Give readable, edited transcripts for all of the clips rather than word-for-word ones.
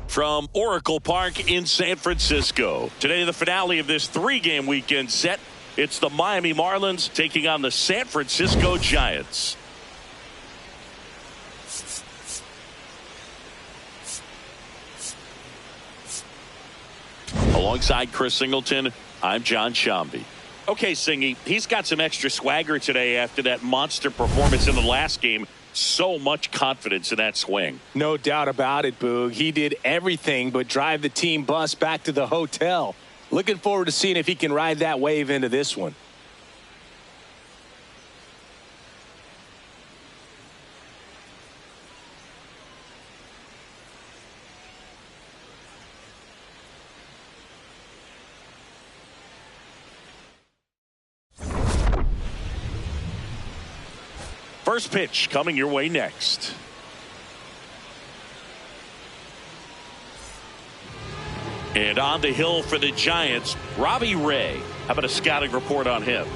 From Oracle Park in San Francisco. Today, the finale of this 3-game weekend set. It's the Miami Marlins taking on the San Francisco Giants. Alongside Chris Singleton, I'm John Shambi. Okay, Singy, he's got some extra swagger today after that monster performance in the last game. So much confidence in that swing. No doubt about it, Boog. He did everything but drive the team bus back to the hotel. Looking forward to seeing if he can ride that wave into this one. First pitch coming your way next. And on the hill for the Giants, Robbie Ray. How about a scouting report on him?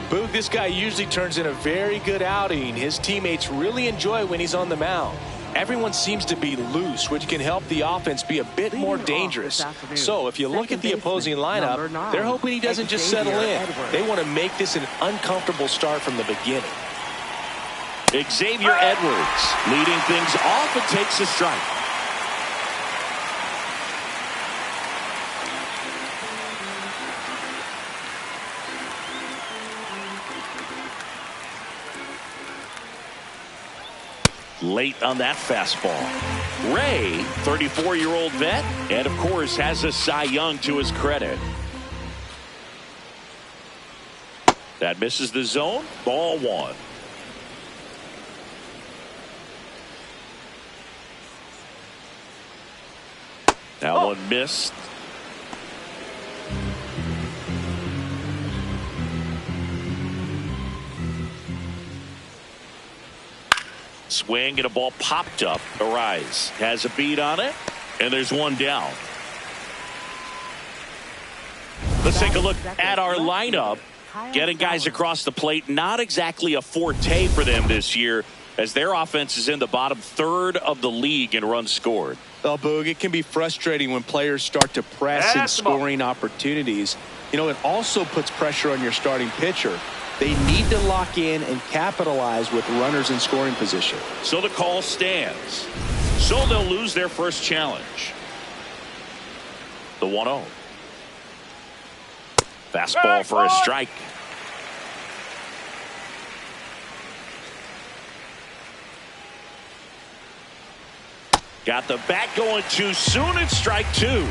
Boog, this guy usually turns in a very good outing. His teammates really enjoy when he's on the mound. Everyone seems to be loose, which can help the offense be a bit more dangerous. So if you look at the opposing lineup, they're hoping he doesn't just settle in. They want to make this an uncomfortable start from the beginning. Xavier Edwards leading things off and takes a strike. Late on that fastball. Ray, 34-year-old vet, and of course has a Cy Young to his credit. That misses the zone. Ball one. That one missed. Swing and a ball popped up. Arise has a beat on it, and there's one down. Let's take a look at our lineup. Getting guys across the plate, not exactly a forte for them this year, as their offense is in the bottom third of the league in runs scored. Oh, Boog, it can be frustrating when players start to press in scoring opportunities. You know, it also puts pressure on your starting pitcher. They need to lock in and capitalize with runners in scoring position. So the call stands. So they'll lose their first challenge. The 1-0. Fastball for a strike. Got the bat going too soon. It's strike two.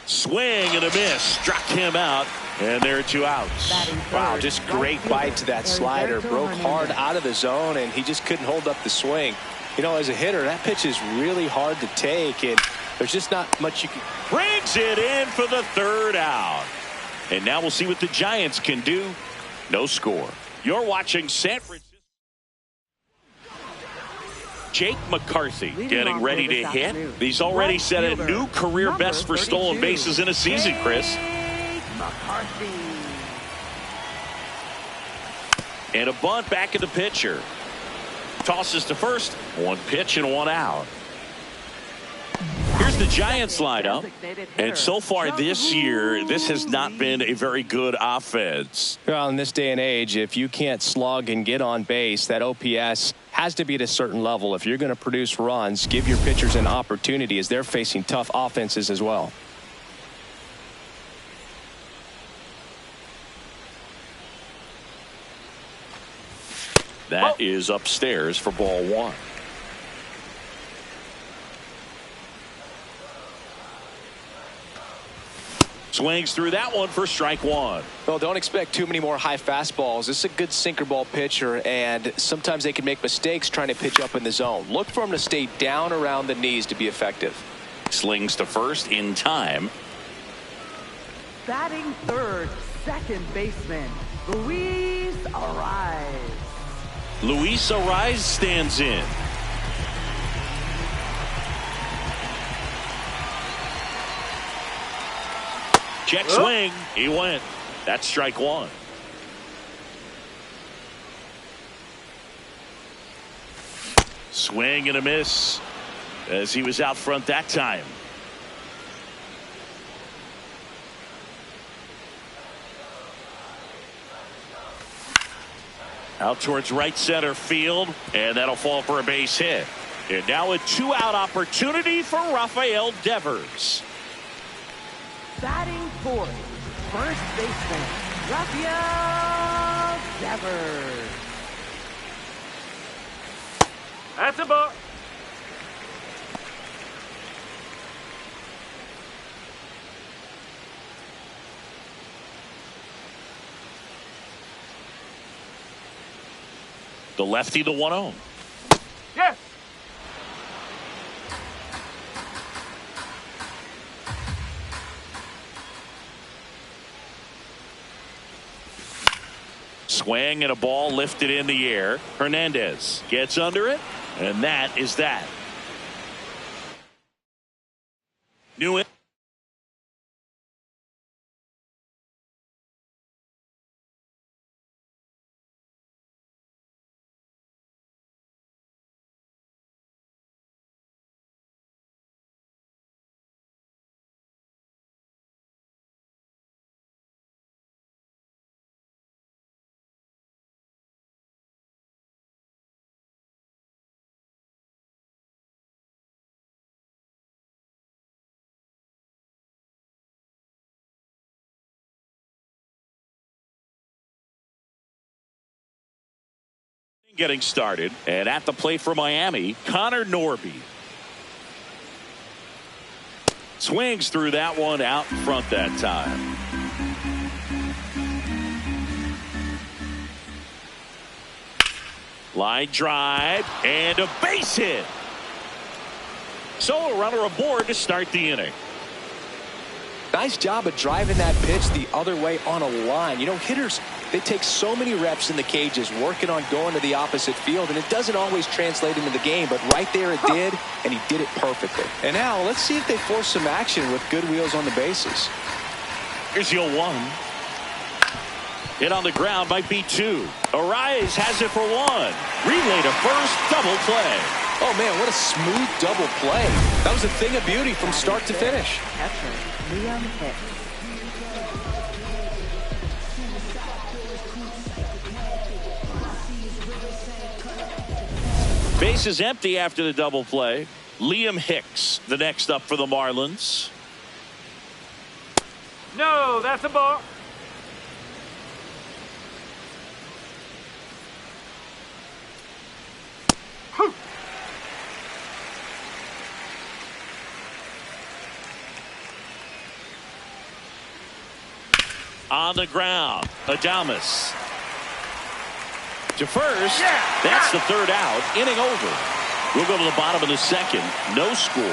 Swing and a miss. Struck him out. And there are two outs. Wow, just great bite to that slider. Broke hard out of the zone, and he just couldn't hold up the swing. You know, as a hitter, that pitch is really hard to take, and there's just not much you can. Brings it in for the third out. And now we'll see what the Giants can do. No score. You're watching San Francisco. Jake McCarthy getting ready to hit. He's already set a new career best for stolen bases in a season, Chris. And a bunt back at the pitcher. Tosses to first. One pitch and one out. Here's the Giants lineup. And so far this year, this has not been a very good offense. Well, in this day and age, if you can't slug and get on base, that OPS has to be at a certain level. If you're going to produce runs, give your pitchers an opportunity as they're facing tough offenses as well. That is upstairs for ball one. Swings through that one for strike one. Well, don't expect too many more high fastballs. This is a good sinker ball pitcher, and sometimes they can make mistakes trying to pitch up in the zone. Look for him to stay down around the knees to be effective. Slings to first in time. Batting third, second baseman, Luis Arraez. Luis Arraez stands in. Check swing. He went. That's strike one. Swing and a miss as he was out front that time. Out towards right center field, and that'll fall for a base hit. And now a two-out opportunity for Rafael Devers. Batting fourth, first baseman, Rafael Devers. That's a ball. The lefty, the 1-0. Yes. Swing and a ball lifted in the air. Hernandez gets under it, and that is that. New getting started, and at the plate for Miami, Connor Norby. Swings through that one out in front that time. Line drive and a base hit. So a runner aboard to start the inning. Nice job of driving that pitch the other way on a line. You know, hitters, they take so many reps in the cages working on going to the opposite field, and it doesn't always translate into the game, but right there it did, and he did it perfectly. And now let's see if they force some action with good wheels on the bases. Here's your 1. Hit on the ground by B2. Arraez has it for 1. Relay to first, double play. Oh man, what a smooth double play. That was a thing of beauty from start to finish. Catcher, Liam Hicks. Base is empty after the double play. Liam Hicks, the next up for the Marlins. No, that's a ball. On the ground, Adames to first. That's the third out. Inning over. We'll go to the bottom of the second. No score.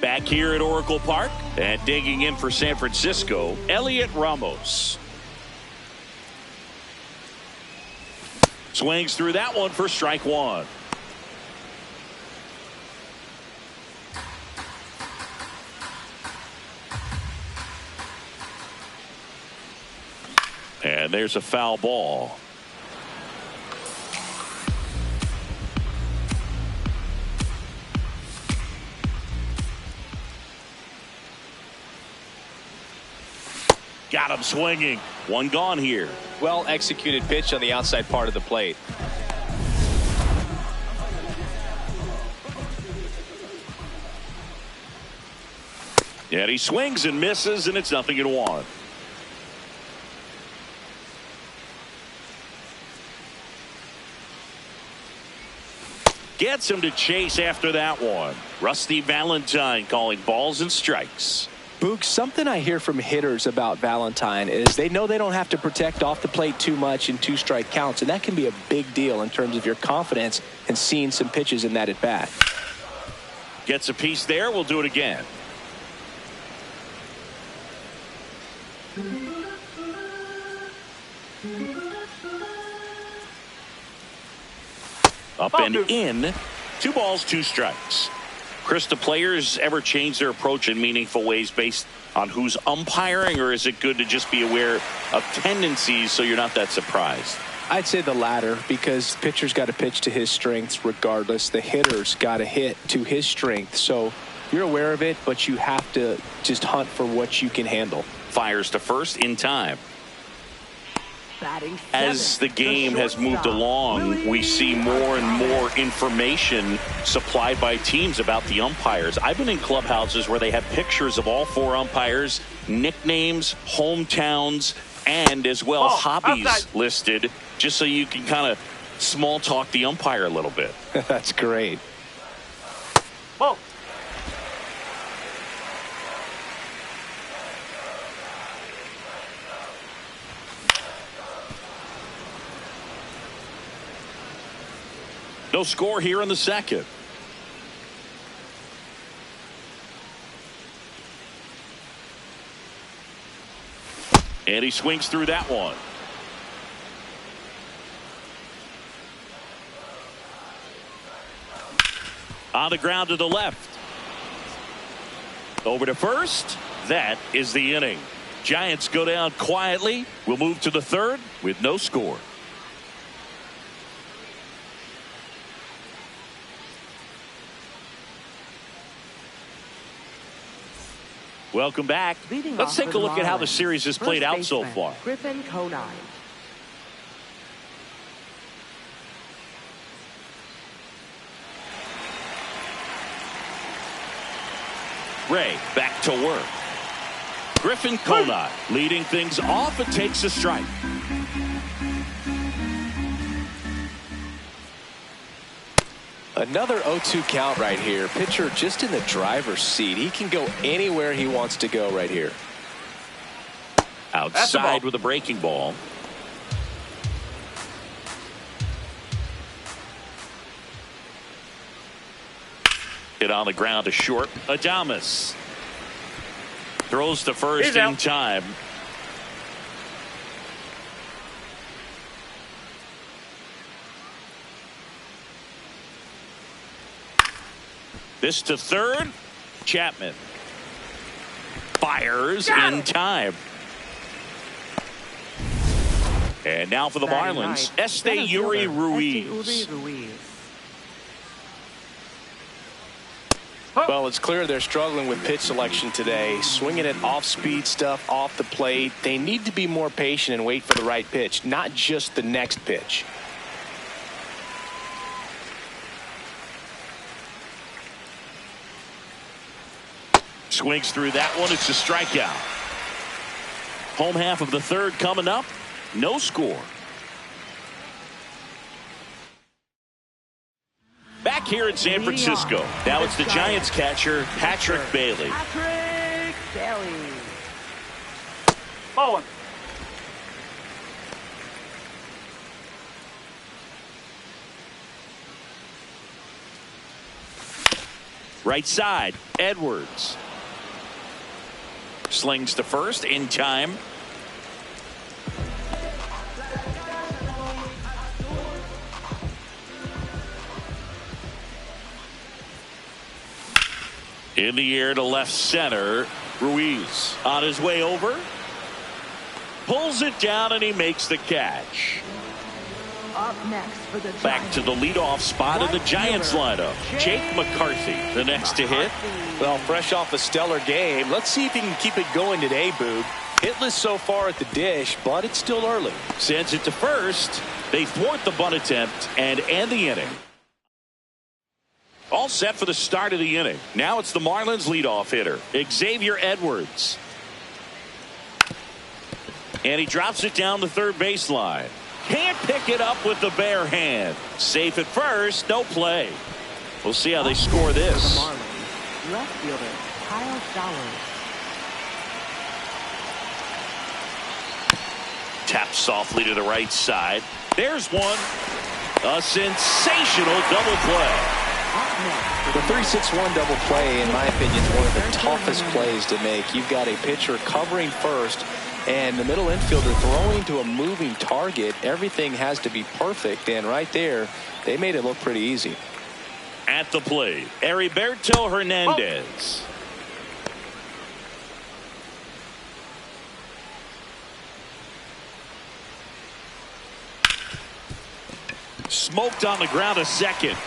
Back here at Oracle Park, and digging in for San Francisco, Elliot Ramos. Swings through that one for strike 1. And there's a foul ball. Got him swinging. One gone here. Well executed pitch on the outside part of the plate. And he swings and misses, and it's 0-1. Gets him to chase after that one. Rusty Valentine calling balls and strikes. Boog, something I hear from hitters about Valentine is they know they don't have to protect off the plate too much in 2-strike counts, and that can be a big deal in terms of your confidence and seeing some pitches in that at bat. Gets a piece there. We'll do it again. Up and in. 2 balls, 2 strikes. Chris, do players ever change their approach in meaningful ways based on who's umpiring, or is it good to just be aware of tendencies so you're not that surprised? I'd say the latter, because pitcher's got to pitch to his strengths regardless. The hitter's got to hit to his strength. So you're aware of it, but you have to just hunt for what you can handle. Fires to first in time. As the game has moved along, we see more and more information supplied by teams about the umpires. I've been in clubhouses where they have pictures of all 4 umpires, nicknames, hometowns, and as well hobbies outside listed, just so you can kind of small talk the umpire a little bit. That's great. Ball. No score here in the second. And he swings through that one. On the ground to the left. Over to first. That is the inning. Giants go down quietly. We'll move to the third with no score. Welcome back. Let's take a look at how the series has played out so far. Griffin Conine. Ray back to work. Griffin Conine leading things off. It takes a strike. Another 0-2 count right here. Pitcher just in the driver's seat. He can go anywhere he wants to go right here. Outside with a breaking ball. Hit on the ground to short. Adames throws to first in time. This to third. Chapman fires in time. And now for the Marlins, Esteury Ruiz. Well, it's clear they're struggling with pitch selection today. Swinging at off-speed stuff off the plate. They need to be more patient and wait for the right pitch, not just the next pitch. Swings through that one. It's a strikeout. Home half of the third coming up. No score. Back here in San Francisco. Now it's the Giants catcher, Patrick Bailey. Patrick Bailey. Ball one. Right side, Edwards. Slings to first in time. In the air to left center. Ruiz on his way over. Pulls it down and he makes the catch. Up next for the Back to the leadoff spot of the Giants lineup. Jake McCarthy, the next to hit. Well, fresh off a stellar game. Let's see if he can keep it going today, Boog. Hitless so far at the dish, but it's still early. Sends it to first. They thwart the bunt attempt and end the inning. All set for the start of the inning. Now it's the Marlins leadoff hitter, Xavier Edwards. And he drops it down the third baseline. Can't pick it up with the bare hand. Safe at first, no play. We'll see how they score this. The Marlins, left fielder Kyle Showers. Tap softly to the right side. There's one. A sensational double play. The 3-6-1 double play, in my opinion, is one of the toughest plays to make. You've got a pitcher covering first and the middle infielder throwing to a moving target. Everything has to be perfect, and right there, they made it look pretty easy. At the plate, Heriberto Hernandez. Smoked on the ground a second.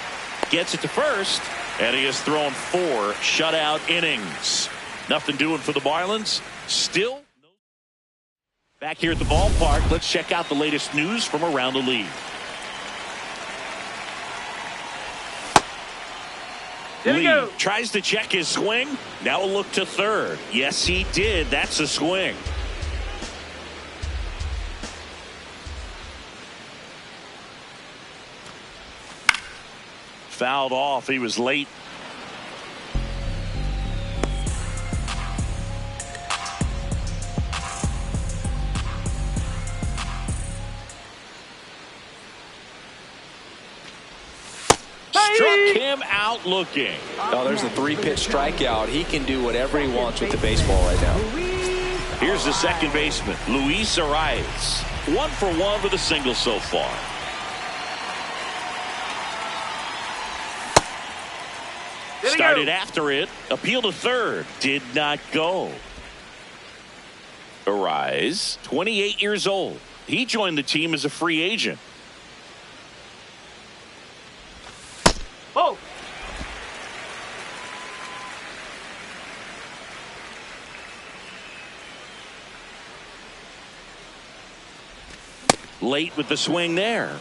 Gets it to first, and he has thrown 4 shutout innings. Nothing doing for the Marlins. Still back here at the ballpark. Let's check out the latest news from around the league. Lee tries to check his swing. Now a look to third. Yes, he did. That's a swing. Fouled off. He was late. Struck him out looking. Oh, there's a 3-pitch strikeout. He can do whatever he wants with the baseball right now. Here's the second baseman, Luis Arias. 1 for 1 with a single so far. Started after it. Appeal to third. Did not go. Arias, 28 years old. He joined the team as a free agent. Oh. Late with the swing there.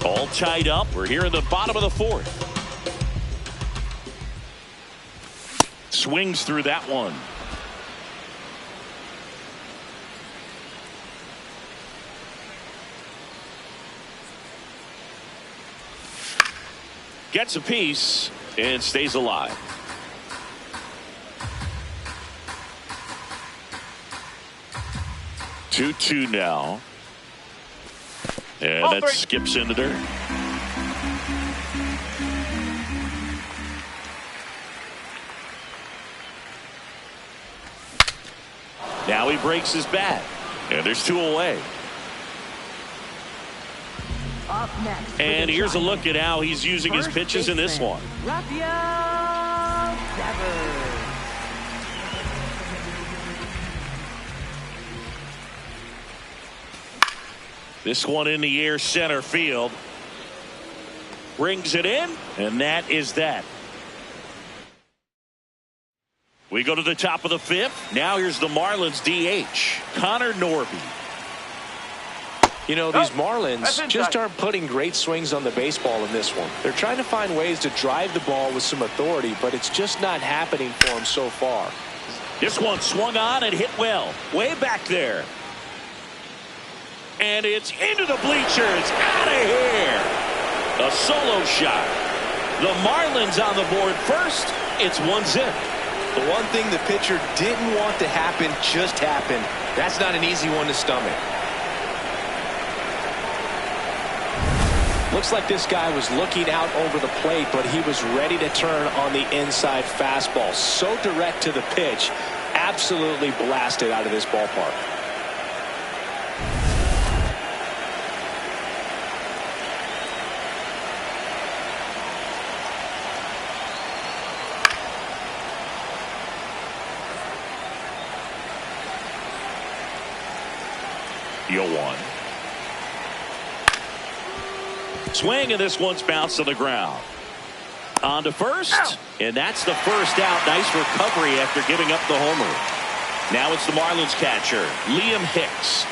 All tied up. We're here in the bottom of the 4th. Swings through that one. Gets a piece and stays alive. Two now. And that skips into dirt. Now he breaks his bat. And there's 2 away. Up next. And here's a look at how he's using his pitches in this one. Rafael Devers. This one in the air, center field. Brings it in, and that is that. We go to the top of the 5th. Now here's the Marlins DH, Connor Norby. You know, these Marlins just aren't putting great swings on the baseball in this one. They're trying to find ways to drive the ball with some authority, but it's just not happening for them so far. This one swung on and hit well. Way back there. And it's into the bleachers. Out of here. A solo shot. The Marlins on the board first. It's 1-0. The one thing the pitcher didn't want to happen just happened. That's not an easy one to stomach. Looks like this guy was looking out over the plate, but he was ready to turn on the inside fastball. So direct to the pitch. Absolutely blasted out of this ballpark. One. Swing, and this one's bounced to the ground. On to first, and that's the first out. Nice recovery after giving up the homer. Now it's the Marlins catcher, Liam Hicks.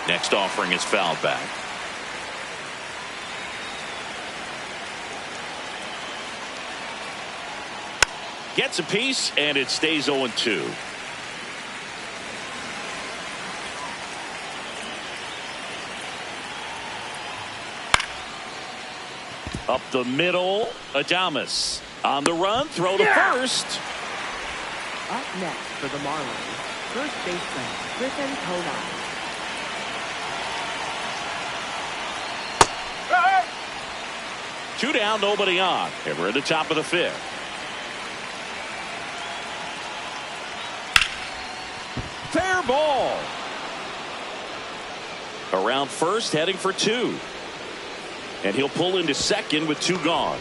Next offering is fouled back. Gets a piece, and it stays 0-2. Up the middle, Adames. On the run, throw to first. Up next for the Marlins, first baseman, Griffin Conine. Two down, nobody on. And we're at the top of the fifth. Fair ball. Around first, heading for two. And he'll pull into second with two gone.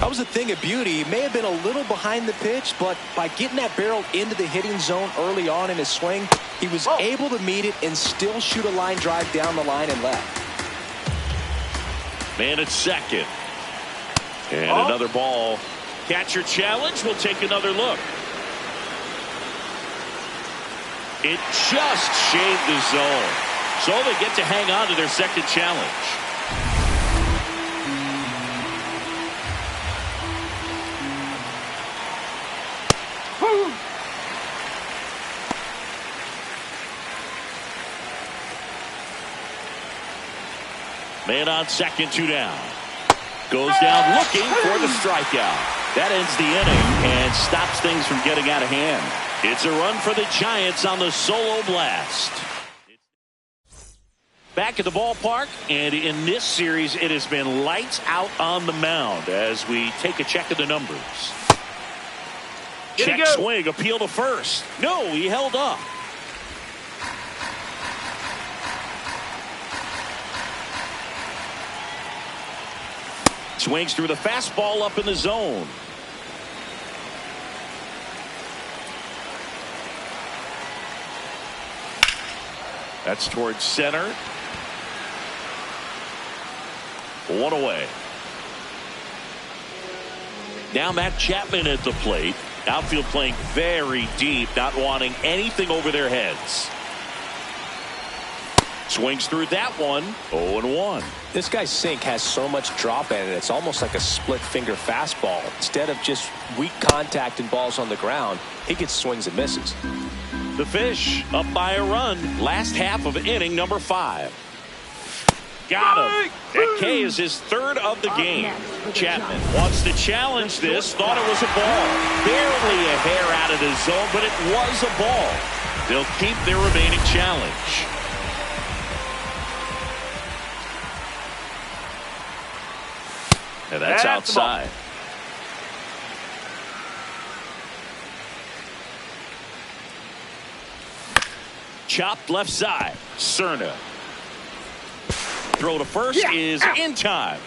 That was a thing of beauty. He may have been a little behind the pitch, but by getting that barrel into the hitting zone early on in his swing, he was able to meet it and still shoot a line drive down the line and left. Man at second. And another ball. Catcher challenge. We'll take another look. It just shaved the zone. So they get to hang on to their second challenge. Man on second, two down. Goes down looking for the strikeout. That ends the inning and stops things from getting out of hand. It's a run for the Giants on the solo blast. Back at the ballpark, and in this series, it has been lights out on the mound as we take a check of the numbers. Check swing, appeal to first. No, he held up. Swings through the fastball up in the zone. That's towards center. One away. Now Matt Chapman at the plate. Outfield playing very deep, not wanting anything over their heads. Swings through that one. 0-1. This guy's sink has so much drop in it, it's almost like a split finger fastball. Instead of just weak contact and balls on the ground, he gets swings and misses. The Fish up by a run. Last half of inning number 5. Got him. That K is his third of the game. Chapman wants to challenge this. Thought it was a ball. Barely a hair out of the zone, but it was a ball. They'll keep their remaining challenge. And that's outside. Chopped left side. Cerna. Throw to first is in time.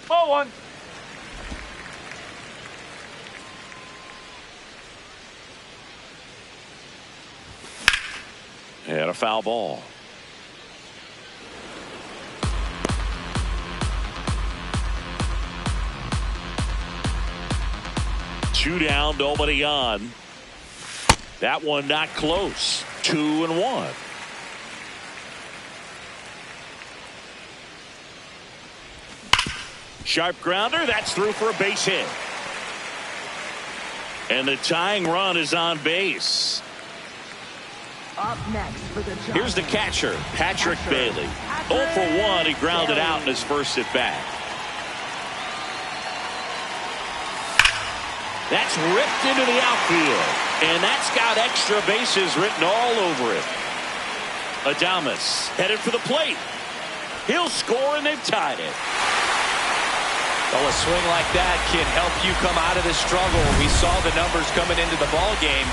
Ball one. And a foul ball. Two down, nobody on. That one not close. 2-1. Sharp grounder. That's through for a base hit. And the tying run is on base. Up next for the Giants. Here's the catcher, Patrick Bailey. 0 for 1. He grounded out in his first at bat. That's ripped into the outfield. And that's got extra bases written all over it. Adames headed for the plate. He'll score, and they've tied it. Well, a swing like that can help you come out of the struggle. We saw the numbers coming into the ball game,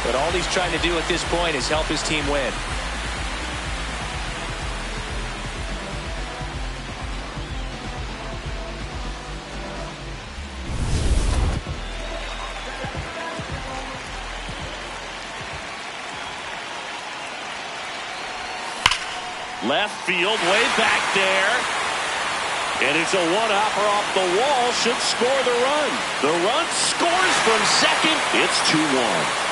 but all he's trying to do at this point is help his team win. Left field, way back there. And it's a one-hopper off the wall. Should score the run. The run scores from second. It's 2-1.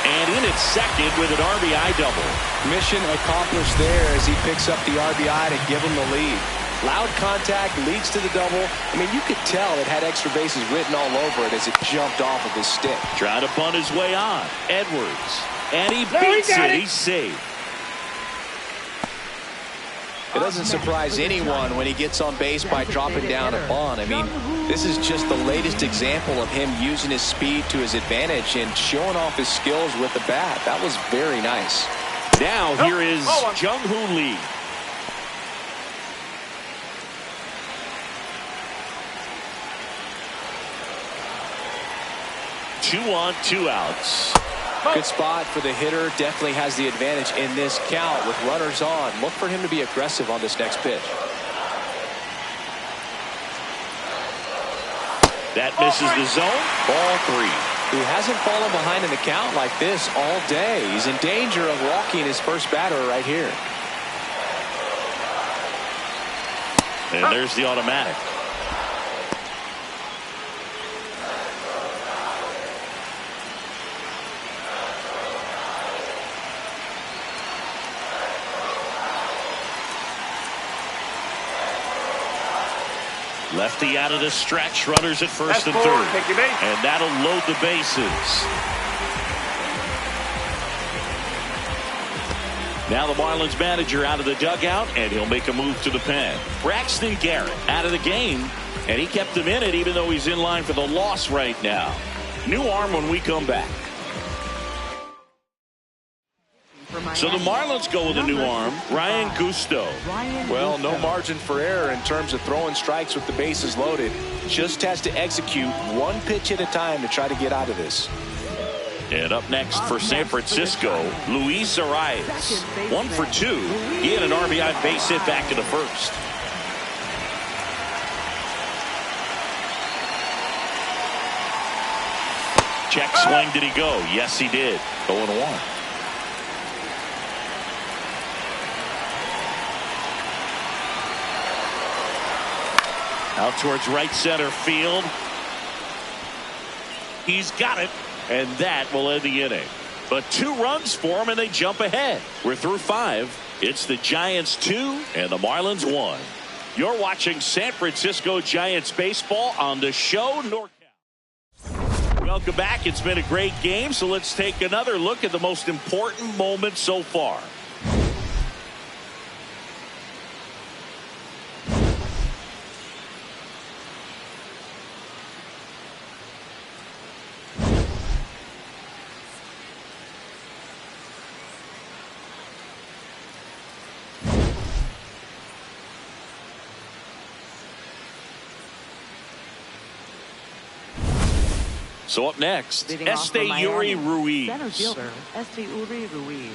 And in at second with an RBI double. Mission accomplished there as he picks up the RBI to give him the lead. Loud contact leads to the double. I mean, you could tell it had extra bases written all over it as it jumped off of his stick. Trying to bunt his way on. Edwards. And he beats it. He's safe. It doesn't surprise anyone when he gets on base by dropping down a bunt. I mean, this is just the latest example of him using his speed to his advantage and showing off his skills with the bat. That was very nice. Now here is Jung-Hoo Lee. Two on, 2 outs. Good spot for the hitter. Definitely has the advantage in this count with runners on. Look for him to be aggressive on this next pitch. That misses the zone. Ball 3. He hasn't fallen behind in the count like this all day. He's in danger of walking his first batter right here. And there's the automatic. Lefty out of the stretch, runners at first and third. And that'll load the bases. Now the Marlins manager out of the dugout, and he'll make a move to the pen. Braxton Garrett out of the game, and he kept him in it even though he's in line for the loss right now. New arm when we come back. So the Marlins go with a new arm, Ryan Gusto. Well, no margin for error in terms of throwing strikes with the bases loaded. Just has to execute one pitch at a time to try to get out of this. And up next for San Francisco, Luis Arias. 1 for 2. He had an RBI base hit back to the first. Check swing, did he go? Yes, he did. 0-1. Out towards right center field. He's got it, and that will end the inning. But 2 runs for him, and they jump ahead. We're through 5. It's the Giants 2 and the Marlins 1. You're watching San Francisco Giants baseball on the show NorCal. Welcome back. It's been a great game, so let's take another look at the most important moment so far. So up next, Esteury Ruiz. Center fielder, Esteury Ruiz.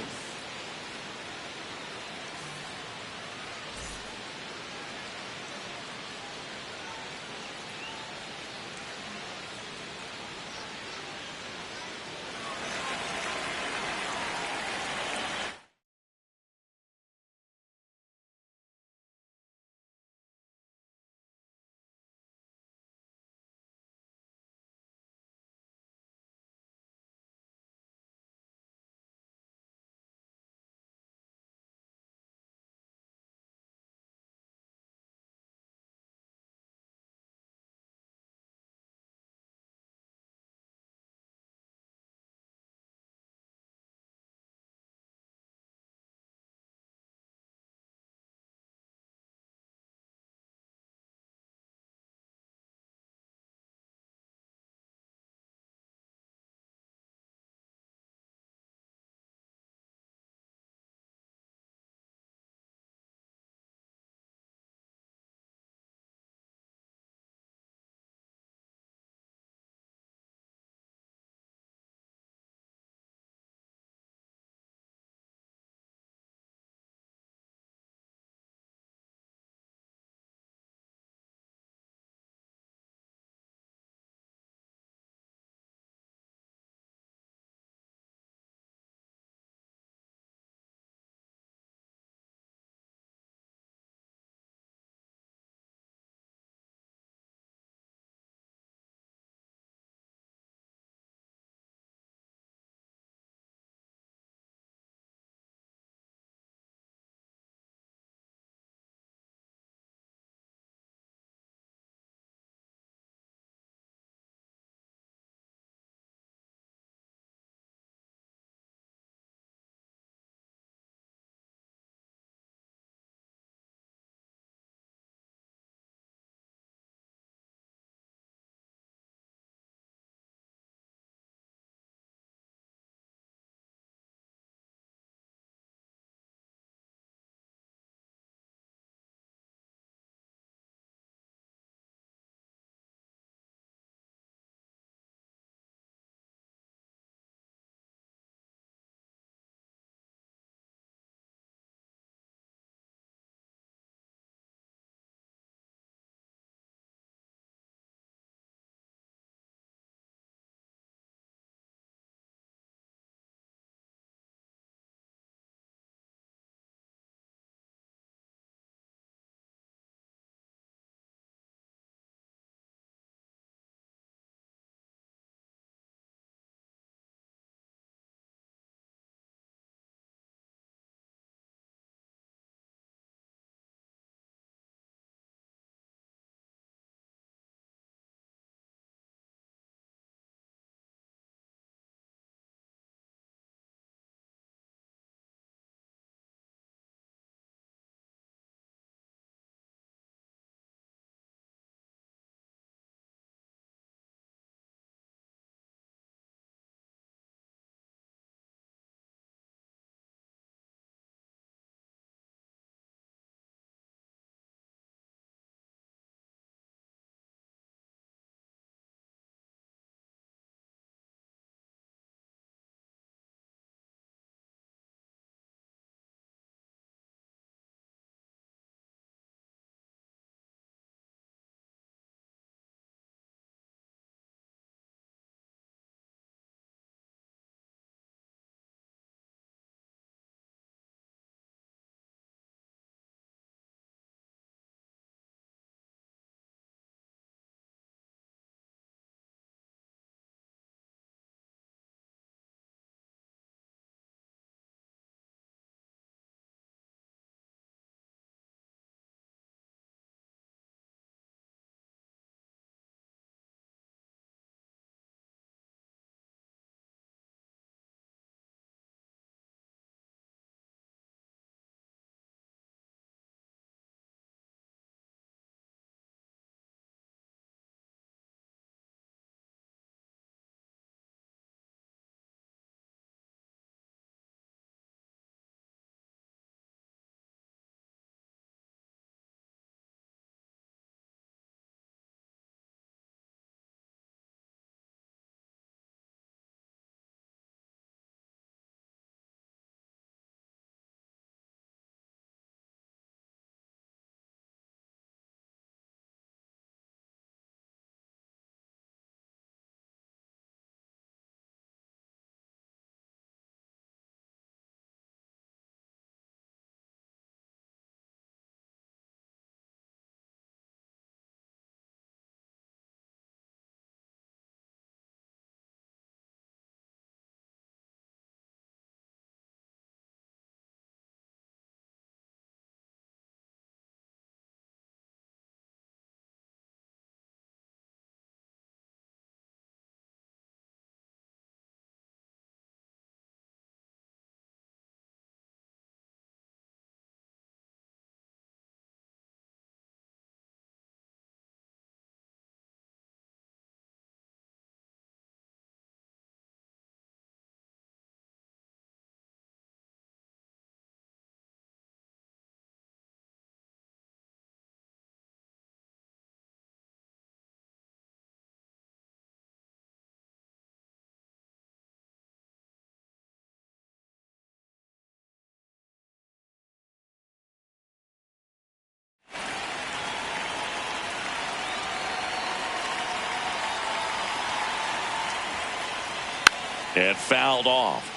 And fouled off.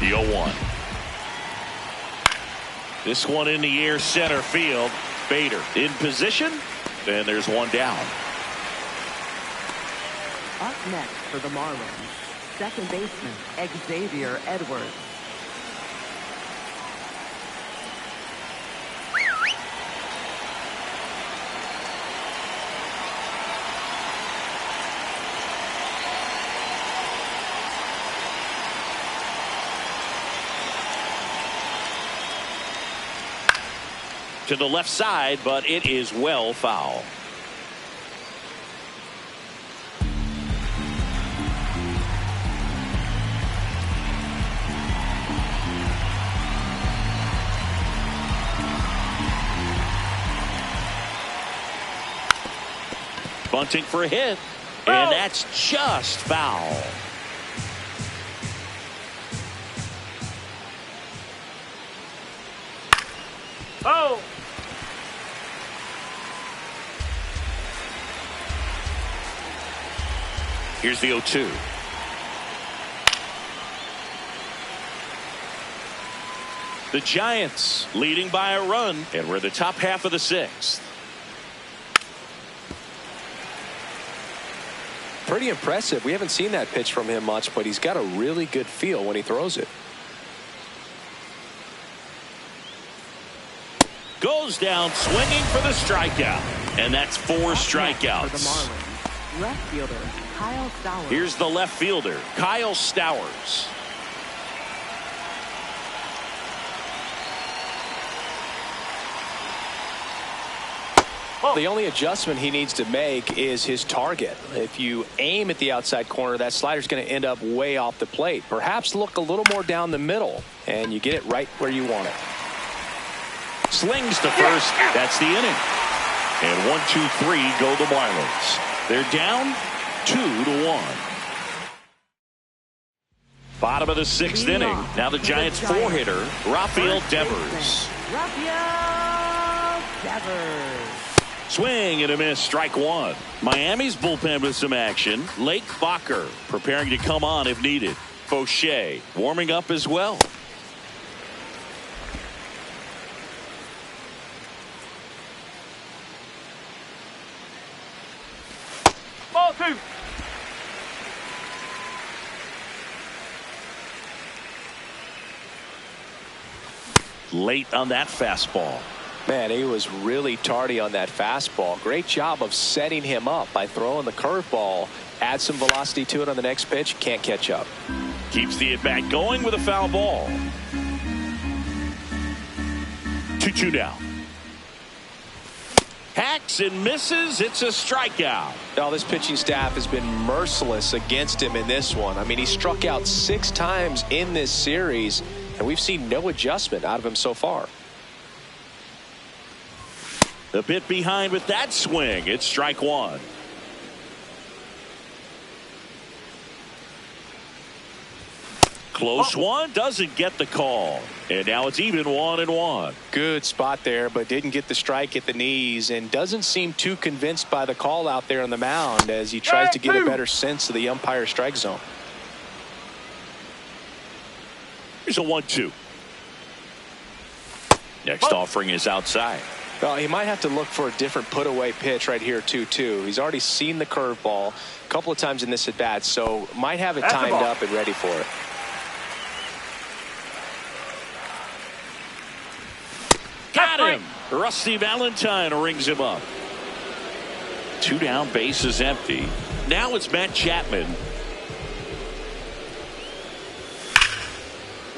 The 0-1. This one in the air, center field. Bader in position, and there's one down. Up next for the Marlins, second baseman Xavier Edwards. To the left side, but it is well foul. Bunting for a hit, and that's just foul. Oh! Here's the 0-2. The Giants leading by a run, and we're in the top half of the sixth. Pretty impressive. We haven't seen that pitch from him much, but he's got a really good feel when he throws it. Goes down swinging for the strikeout, and that's 4 strikeouts. For the Marlins, left fielder Kyle Stowers. Here's the left fielder, Kyle Stowers. The only adjustment he needs to make is his target. If you aim at the outside corner, that slider's going to end up way off the plate. Perhaps look a little more down the middle, and you get it right where you want it. Slings to first. That's the inning. And 1, 2, 3 go the Marlins. They're down 2-1. Bottom of the sixth inning. Now the Giants 4-hitter, Rafael Devers. Rafael Devers. Swing and a miss, strike one. Miami's bullpen with some action. Lake Bacher preparing to come on if needed. Fauché warming up as well. Ball 2. Late on that fastball. Man, he was really tardy on that fastball. Great job of setting him up by throwing the curveball. Add some velocity to it on the next pitch. Can't catch up. Keeps the at-bat going with a foul ball. 2-2 now. Hacks and misses. It's a strikeout. Now, this pitching staff has been merciless against him in this one. I mean, he struck out 6 times in this series, and we've seen no adjustment out of him so far. A bit behind with that swing. It's strike one. Close one, doesn't get the call. And now it's even 1-1. Good spot there, but didn't get the strike at the knees, and doesn't seem too convinced by the call out there on the mound as he tries to get a better sense of the umpire strike zone. Here's a 1-2. Next offering is outside. Well, he might have to look for a different put-away pitch right here, 2-2. He's already seen the curveball a couple of times in this at-bat, so might have it timed up and ready for it. Got him. Rusty Valentine rings him up. 2 down, base is empty. Now it's Matt Chapman.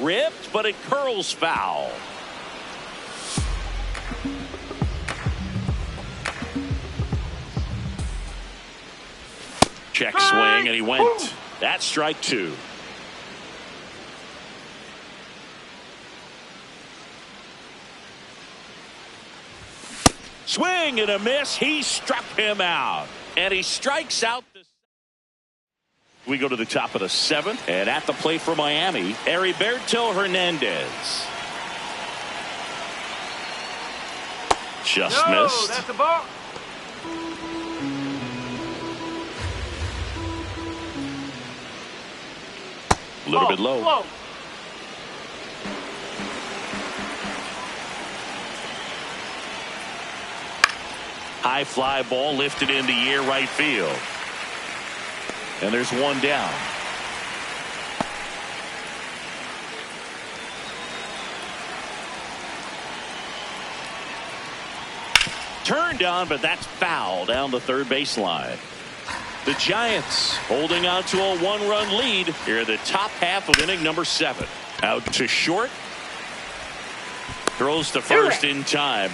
Ripped, but it curls foul. Check swing, and he went. That's strike 2. Swing and a miss. He struck him out. And he strikes out. We go to the top of the 7th. And at the plate for Miami, Heriberto Hernandez. Just missed. That's a ball. little bit low. Whoa. High fly ball lifted in the air right field. And there's one down. Turned on, but that's foul down the third baseline. The Giants holding on to a one-run lead here in the top half of inning number 7. Out to short. Throws to first in time.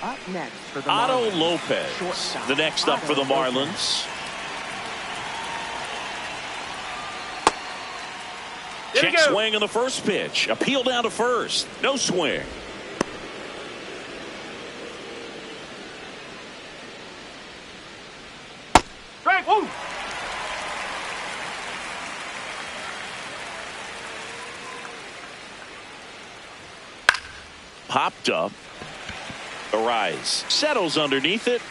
Up next for the Otto Marlins, Lopez, shortstop, the next up for the Otto Lopez. Marlins. Here we Check go. swing on the first pitch. Appeal down to first. No swing. Strike. Woo. Popped up. The rise. Settles underneath it.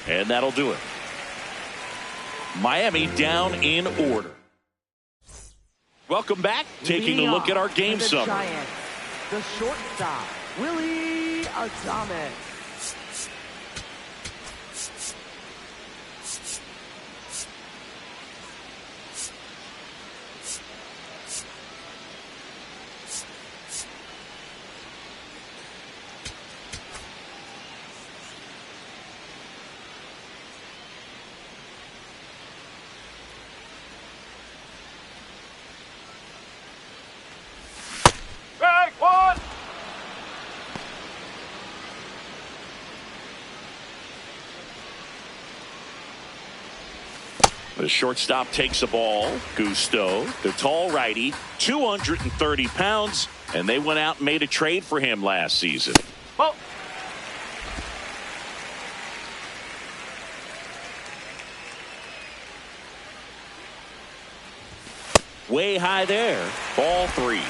And that'll do it. Miami down in order. Welcome back. Taking a look at our game the summary. Giants, the shortstop, Willie Adames. Strike one. The shortstop takes a ball. Gusto, the tall righty, 230 pounds, and they went out and made a trade for him last season. Ball. Way high there. Ball 3.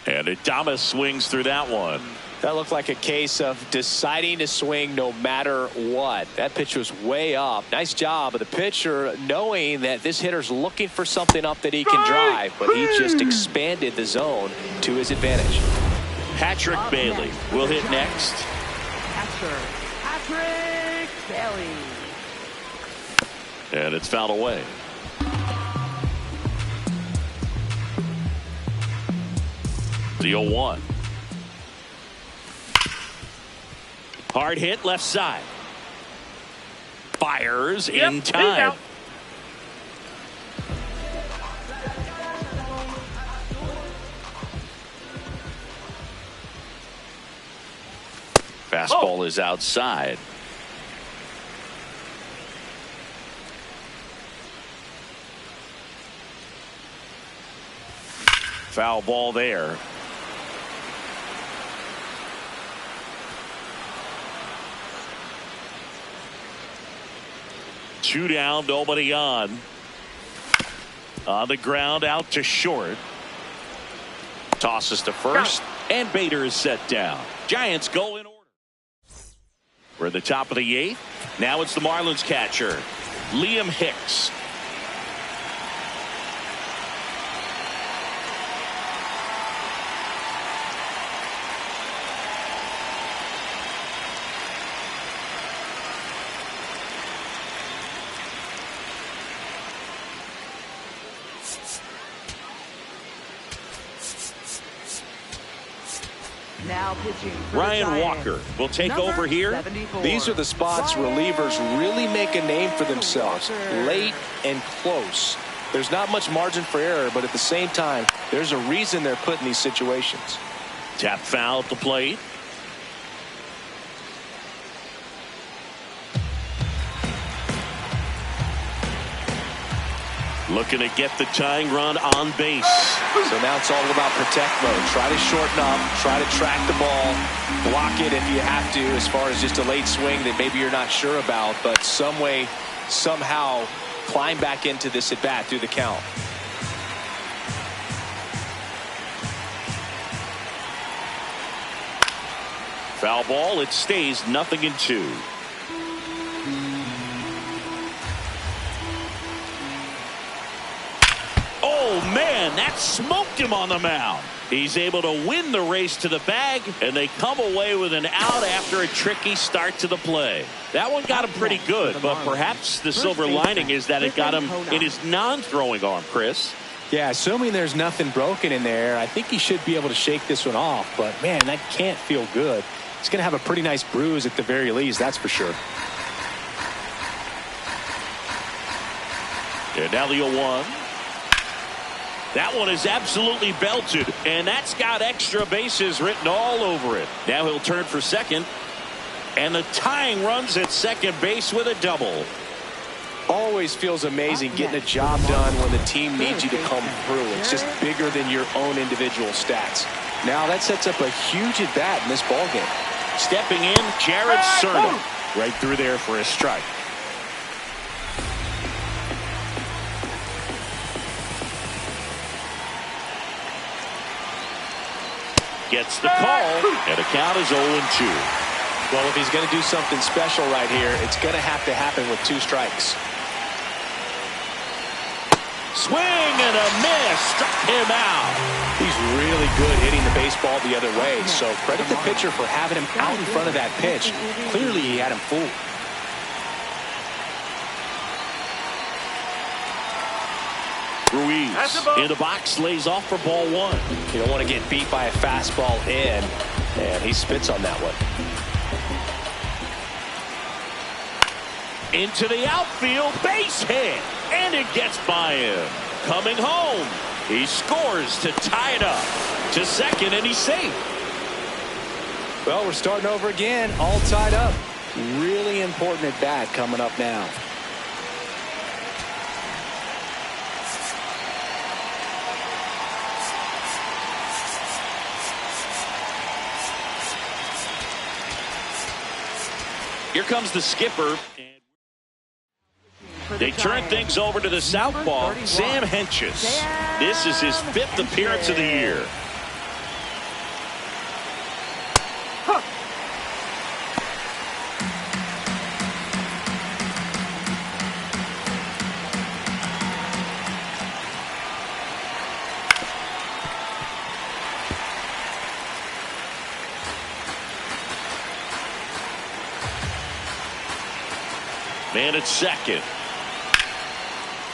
And Adames swings through that one. That looked like a case of deciding to swing no matter what. That pitch was way up. Nice job of the pitcher knowing that this hitter's looking for something up that he can drive, but he just expanded the zone to his advantage. Patrick Bailey will hit next. Catcher, Patrick Bailey. And it's fouled away. The 0-1. Hard hit left side. Fires in He's time. out. Fastball is outside. Foul ball there. 2 down, nobody on. On the ground, out to short. Tosses to first, and Bader is set down. Giants go in order. We're at the top of the 8th. Now it's the Marlins catcher, Liam Hicks. Now pitching for Ryan Walker will take over here. 74. These are the spots relievers really make a name for themselves. Late and close. There's not much margin for error, but at the same time, there's a reason they're put in these situations. Tap foul at the plate. Looking to get the tying run on base. So now it's all about protect mode. Try to shorten up, try to track the ball, block it if you have to, as far as just a late swing that maybe you're not sure about, but some way, somehow climb back into this at bat through the count. Foul ball. It stays 0-2. Oh, man, that smoked him on the mound. He's able to win the race to the bag, and they come away with an out after a tricky start to the play. That one got him pretty good, but perhaps the silver lining is that it got him in his non-throwing arm, Chris. Yeah, assuming there's nothing broken in there, I think he should be able to shake this one off, but man, that can't feel good. He's going to have a pretty nice bruise at the very least, that's for sure. And now the 0-1. That one is absolutely belted, and that's got extra bases written all over it. Now he'll turn for second, and the tying runs at second base with a double. Always feels amazing getting a job done when the team needs you to come through. It's just bigger than your own individual stats. Now that sets up a huge at bat in this ballgame. Stepping in, Jared Cerna. Right through there for a strike. Gets the call, and the count is 0-2. Well, if he's going to do something special right here, it's going to happen with 2 strikes. Swing and a miss. Struck him out. He's really good hitting the baseball the other way, so credit the pitcher for having him out in front of that pitch. Clearly, he had him fooled. Ruiz in the box, lays off for ball 1. You don't want to get beat by a fastball in, and he spits on that one. Into the outfield, base hit, and it gets by him. Coming home, he scores to tie it up. To second, and he's safe. Well, we're starting over again, all tied up. Really important at bat coming up now. Here comes the skipper. They turn things over to the southpaw, Sam Hentges. This is his 5th appearance of the year. Man at second.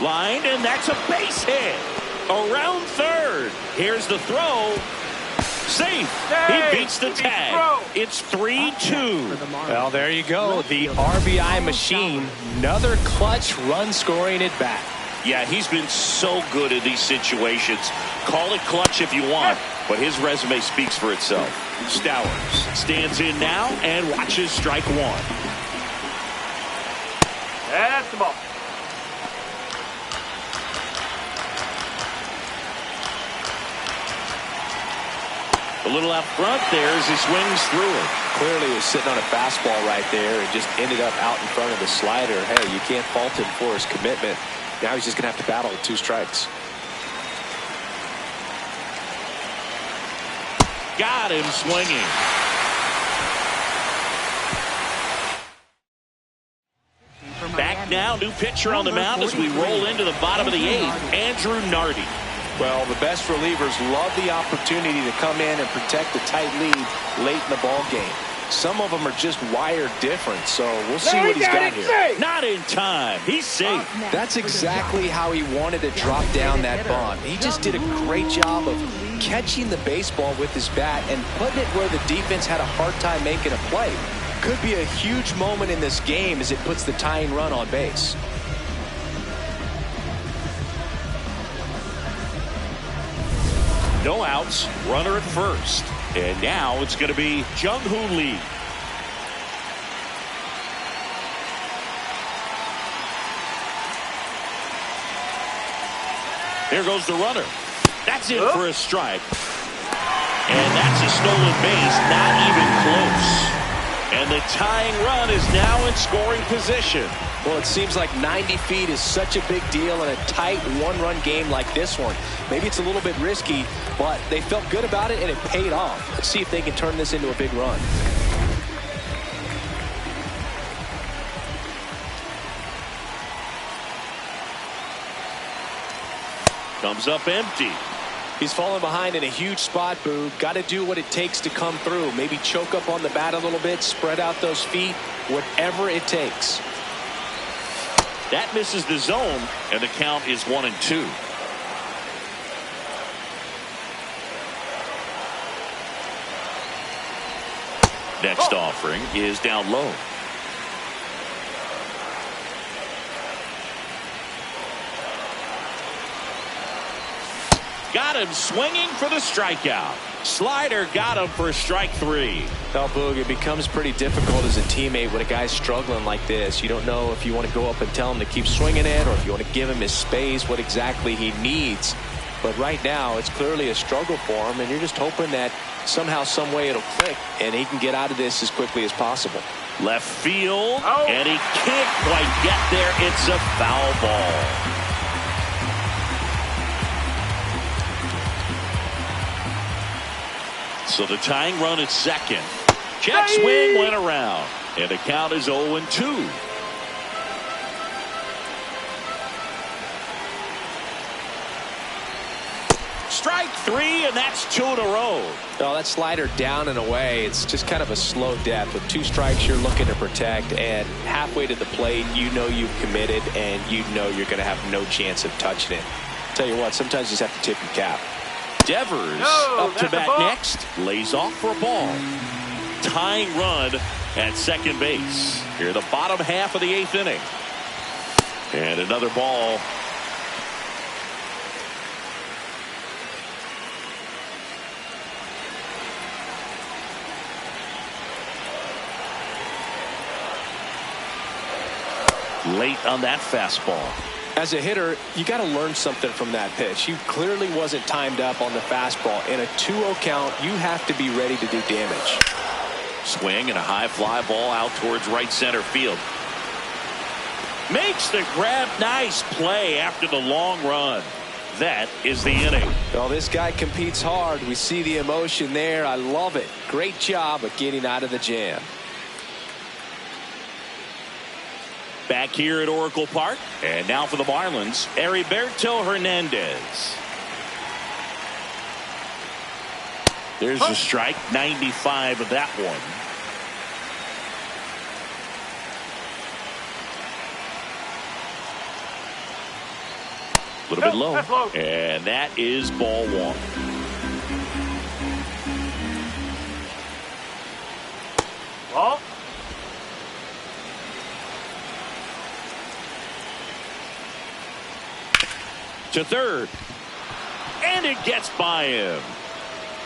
Line, and that's a base hit. Around third. Here's the throw. Safe. He beats the tag. It's 3-2. Well, there you go. The RBI machine. Another clutch run scoring at bat. Yeah, he's been so good in these situations. Call it clutch if you want, but his resume speaks for itself. Stowers stands in now and watches strike 1. That's the ball. A little out front there as he swings through it. Clearly he was sitting on a fastball right there and just ended up out in front of the slider. Hey, you can't fault him for his commitment. Now he's just going to have to battle with 2 strikes. Got him swinging. Back now, new pitcher on the mound as we roll into the bottom of the 8th, Andrew Nardi. Well, the best relievers love the opportunity to come in and protect a tight lead late in the ball game. Some of them are just wired different, so we'll see what he's got here. Not in time. He's safe. That's exactly how he wanted to drop down that bunt. He just did a great job of catching the baseball with his bat and putting it where the defense had a hard time making a play. Could be a huge moment in this game as it puts the tying run on base. No outs, runner at first. And now it's going to be Jung-Hoo Lee. Here goes the runner. That's in for a strike. And that's a stolen base, not even close. And the tying run is now in scoring position. Well, it seems like 90 feet is such a big deal in a tight one-run game like this one. Maybe it's a little bit risky, but they felt good about it and it paid off. Let's see if they can turn this into a big run. Comes up empty. He's fallen behind in a huge spot, Boo. Got to do what it takes to come through. Maybe choke up on the bat a little bit, spread out those feet, whatever it takes. That misses the zone, and the count is 1-2. Next offering is down low. Got him swinging for the strikeout. Slider got him for strike 3. Well, Boog, it becomes pretty difficult as a teammate when a guy's struggling like this. You don't know if you want to go up and tell him to keep swinging it or if you want to give him his space, what exactly he needs. But right now, it's clearly a struggle for him, and you're just hoping that somehow, some way it'll click, and he can get out of this as quickly as possible. Left field, and he can't quite get there. It's a foul ball. So the tying run at second. Check swing went around, and the count is 0-2. Strike 3, and that's 2 in a row. Oh, that slider down and away. It's just kind of a slow death. With 2 strikes, you're looking to protect, and halfway to the plate, you know you've committed, and you know you're going to have no chance of touching it. Tell you what, sometimes you just have to tip your cap. Devers up to bat next. Lays off for a ball. Tying run at second base. Here the bottom half of the 8th inning. And another ball. Late on that fastball. As a hitter, you got to learn something from that pitch. He clearly wasn't timed up on the fastball. In a 2-0 count, you have to be ready to do damage. Swing and a high fly ball out towards right center field. Makes the grab. Nice play after the long run. That is the inning. Well, this guy competes hard. We see the emotion there. I love it. Great job of getting out of the jam. Back here at Oracle Park. And now for the Marlins, Heriberto Hernandez. There's a strike, 95 of that one. A little bit low. And that is ball 1. Ball. To third, and it gets by him.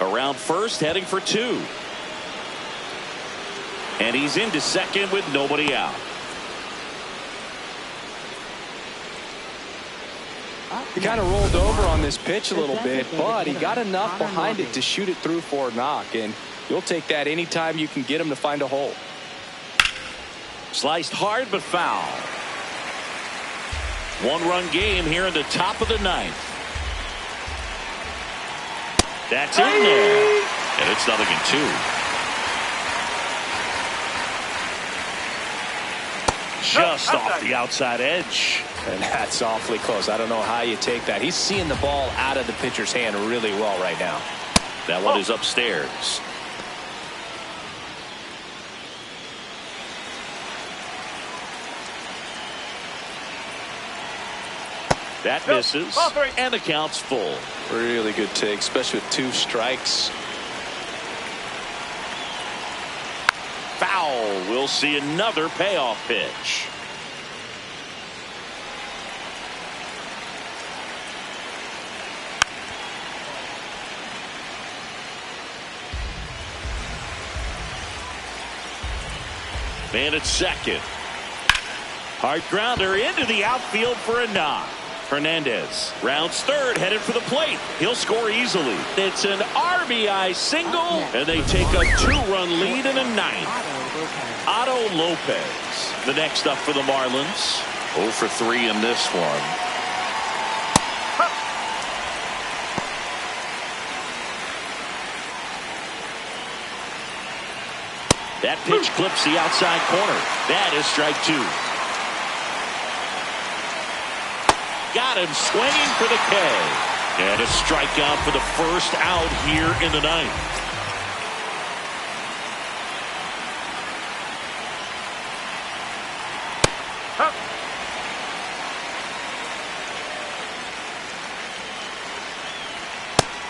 Around first, heading for 2. And he's into second with nobody out. He kind of rolled over on this pitch a little bit, but he got enough behind it to shoot it through for a knock, and you'll take that anytime you can get him to find a hole. Sliced hard but foul. One-run game here in the top of the ninth. That's in there, and it's 0-2. Just off the outside edge. And that's awfully close. I don't know how you take that. He's seeing the ball out of the pitcher's hand really well right now. That one is upstairs. That misses, and the count's full. Really good take, especially with 2 strikes. Foul. We'll see another payoff pitch. Man at second. Hard grounder into the outfield for a knock. Hernandez rounds third, headed for the plate. He'll score easily. It's an RBI single, and they take a 2-run lead in the ninth. Otto Lopez, the next up for the Marlins. 0 for 3 in this one. That pitch clips the outside corner. That is strike 2. Got him swinging for the K. And a strikeout for the first out here in the ninth.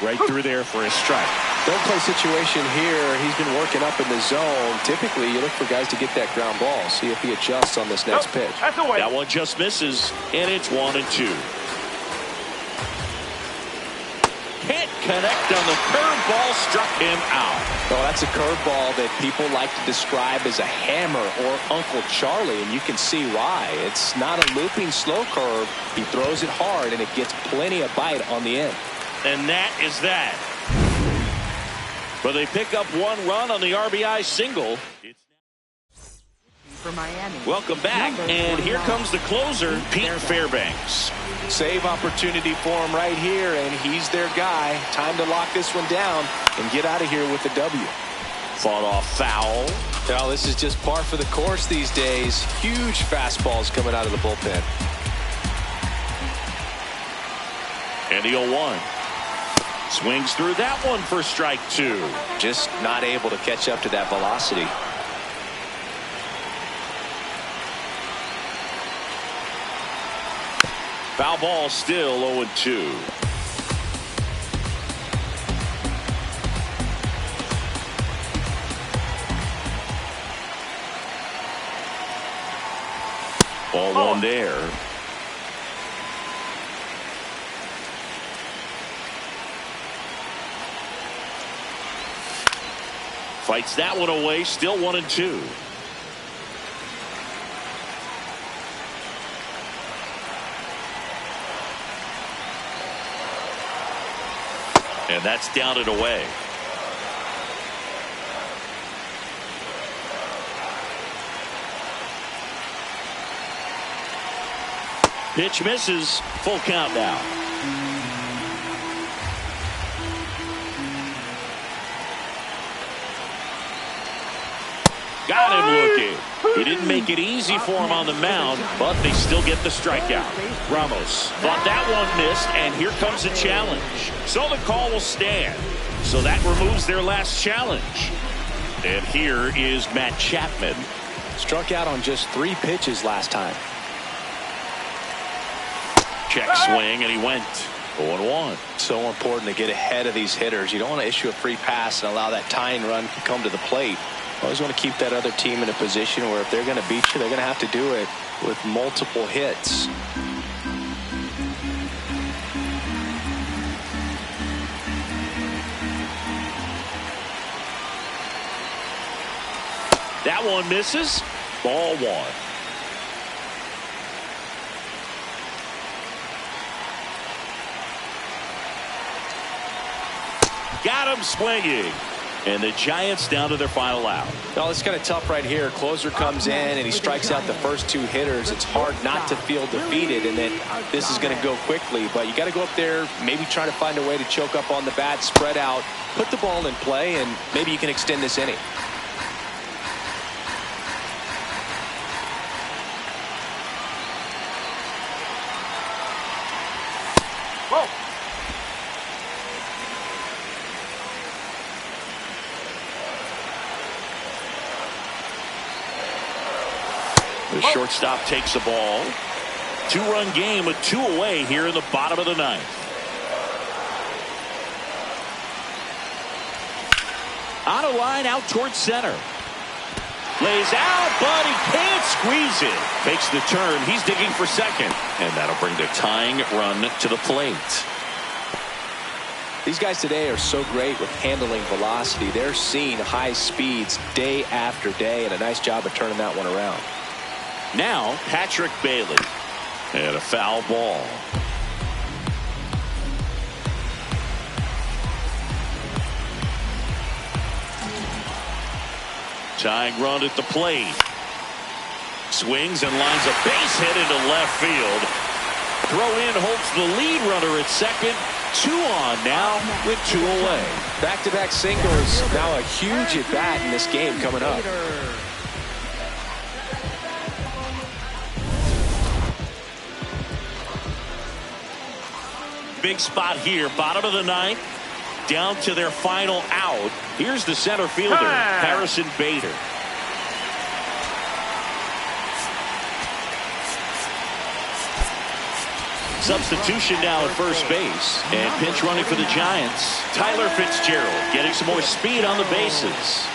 Right through there for a strike. Don't play situation here. He's been working up in the zone. Typically, you look for guys to get that ground ball. See if he adjusts on this next pitch. That one just misses, and it's 1-2. Can't connect on the curveball, struck him out. Well, that's a curveball that people like to describe as a hammer or Uncle Charlie, and you can see why. It's not a looping slow curve. He throws it hard, and it gets plenty of bite on the end. And that is that. But they pick up 1 run on the RBI single. For Miami. Welcome back, and here comes the closer, Pete Fairbanks. Save opportunity for him right here, and he's their guy. Time to lock this one down and get out of here with the W. Fought off foul. Well, this is just par for the course these days. Huge fastballs coming out of the bullpen. And the 0-1. Swings through that one for strike 2. Just not able to catch up to that velocity. Foul ball, still 0-2. Ball 1 there. Fights that one away, still 1-2. And that's down and away. Pitch misses, full count now. Got him looking. He didn't make it easy for him on the mound, but they still get the strikeout. Ramos thought that one missed, and here comes a challenge. So the call will stand. So that removes their last challenge. And here is Matt Chapman. Struck out on just 3 pitches last time. Check swing, and he went 0-1. So important to get ahead of these hitters. You don't want to issue a free pass and allow that tying run to come to the plate. Always want to keep that other team in a position where if they're going to beat you, they're going to have to do it with multiple hits. That one misses. Ball 1. got him swinging. And the Giants down to their final out. Well, it's kind of tough right here. Closer comes in and he strikes out the first two hitters. It's hard not to feel defeated and that this is going to go quickly. But you got to go up there, maybe try to find a way to choke up on the bat, spread out, put the ball in play, and maybe you can extend this inning. The shortstop takes the ball. Two-run game with 2 away here in the bottom of the 9th. On a line out towards center. Lays out, but he can't squeeze it. Makes the turn. He's digging for second. And that'll bring the tying run to the plate. These guys today are so great with handling velocity. They're seeing high speeds day after day, and a nice job of turning that one around. Now Patrick Bailey. And a foul ball. Tying run at the plate. Swings and lines a base hit into left field. Throw in holds the lead runner at second. 2 on now with 2 away. Back-to-back singles. Now a huge at bat in this game coming up. Big spot here, bottom of the 9th, down to their final out. Here's the center fielder, Harrison Bader. Substitution now at first base, and pinch running for the Giants. Tyler Fitzgerald getting some more speed on the bases.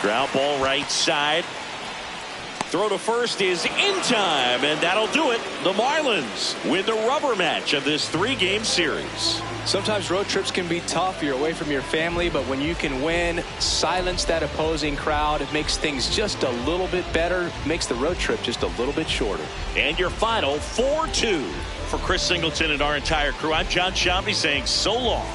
Ground ball right side. Throw to first is in time, and that'll do it. The Marlins win the rubber match of this 3-game series. Sometimes road trips can be tough. You're away from your family, but when you can win, silence that opposing crowd, it makes things just a little bit better, makes the road trip just a little bit shorter. And your final 4-2. For Chris Singleton and our entire crew, I'm John Shambi saying so long.